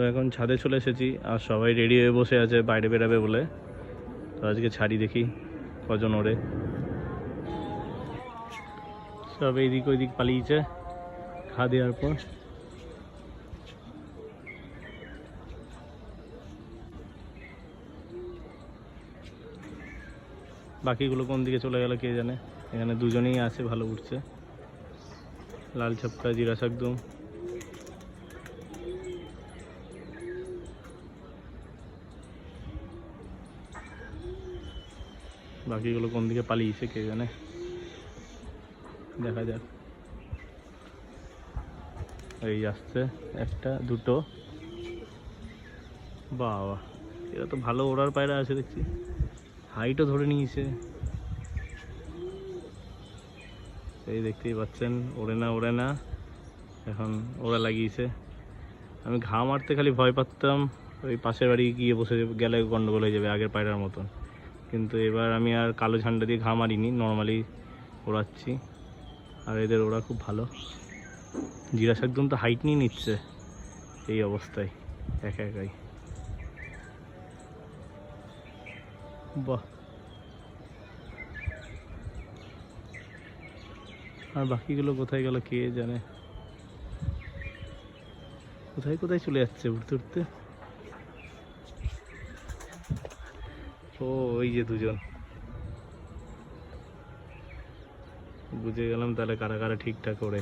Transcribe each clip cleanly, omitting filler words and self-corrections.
তো এখন ছাদে চলে এসেছি আর সবাই রেডি হয়ে বসে আছে বাইরে বেরাবে বলে। তো আজকে ছাড়ি দেখি কজন ওড়ে। সব এইদিক ওইদিক পালিয়েছে খা দেওয়ার পর। বাকিগুলো কোন দিকে চলে গেল কে জানে। এখানে দুজনেই আছে ভালো উঠছে, লাল ছপকা জিরা শাকদম। বাকিগুলো কোন দিকে পালিয়েছে কে জানে, দেখা যাক। এই আসছে একটা দুটো, বাবা এরা তো ভালো ওড়ার পায়রা আছে দেখছি, হাইটও ধরে নিয়েছে। এই দেখতেই পাচ্ছেন ওড়ে না এখন ওড়া লাগিয়েছে। আমি ঘা মারতে খালি ভয় পাচ্তাম, ওই পাশের বাড়ি গিয়ে বসে গেলে গন্ডগোল হয়ে যাবে আগের পায়রার মতন। কিন্তু এবার আমি আর কালো ঝান্ডা দিয়ে ঘা মারিনি, নর্মালি ওড়াচ্ছি। আর এদের ওড়া খুব ভালো। জিরা শাকদম তো হাইট নিয়ে নিচ্ছে এই অবস্থায় একাই। বাহ, আর বাকিগুলো কোথায় গেল কে জানে, কোথায় চলে যাচ্ছে উঠতে উঠতে। ও ওই যে দুজন, বুঝে গেলাম তাহলে কারা কারা ঠিকঠাক ওড়ে,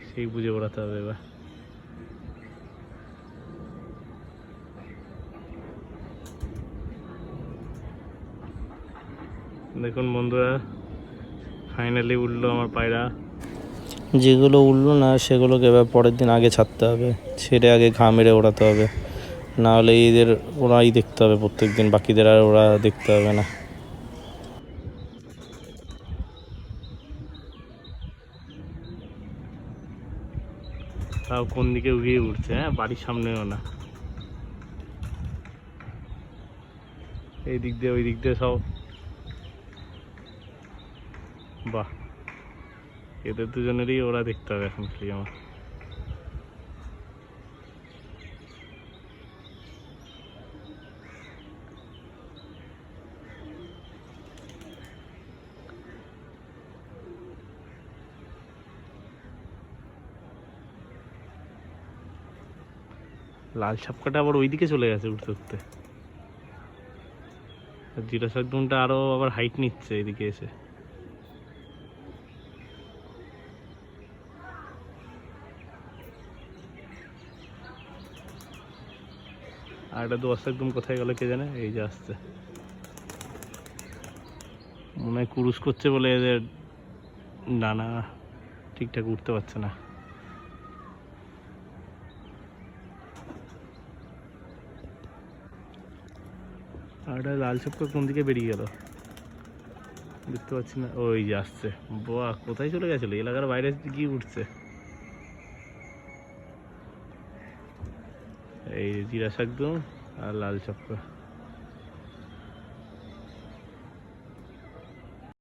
সেই বুঝে ওড়াতে হবে এবার। দেখুন বন্ধুরা, ফাইনালি উঠলো আমার পায়রা। যেগুলো উঠলো না সেগুলোকে এবার পরের দিন আগে ছাড়তে হবে, ছেড়ে আগে ঘা মেরে ওড়াতে হবে, না হলে এদের ওরাই দেখতে হবে প্রত্যেক দিন, বাকিদের আর ওরা দেখতে হবে না। তাও কোন দিকে উড়িয়ে উঠছে, হ্যাঁ বাড়ির সামনেও না, এই দিক দিয়ে ওই দিক দিয়ে সব। বাহ, এদের দুজনেরই ওরা দেখতে হবে এখন খালি আমার। লাল সাপকাটা আবার ওইদিকে চলে গেছে উঠতে উঠতে, জিরা শাকদমটা আরো আবার হাইট নিচ্ছে এদিকে এসে। আর এটা দোয়াশ একদম কোথায় গেল কে জানে, এই যে আসছে, মনে হয় কুরুশ করছে বলে এদের ডানা ঠিকঠাক উঠতে পারছে না। আর এটা লাল সাপকা কোন দিকে বেরিয়ে গেল দেখতে পাচ্ছি না, ওই যে আসছে। বাহ, কোথায় চলে গেছিল, এলাকার বাইরে কি উঠছে। এই জিরা শাকদম আর লাল সাপকা।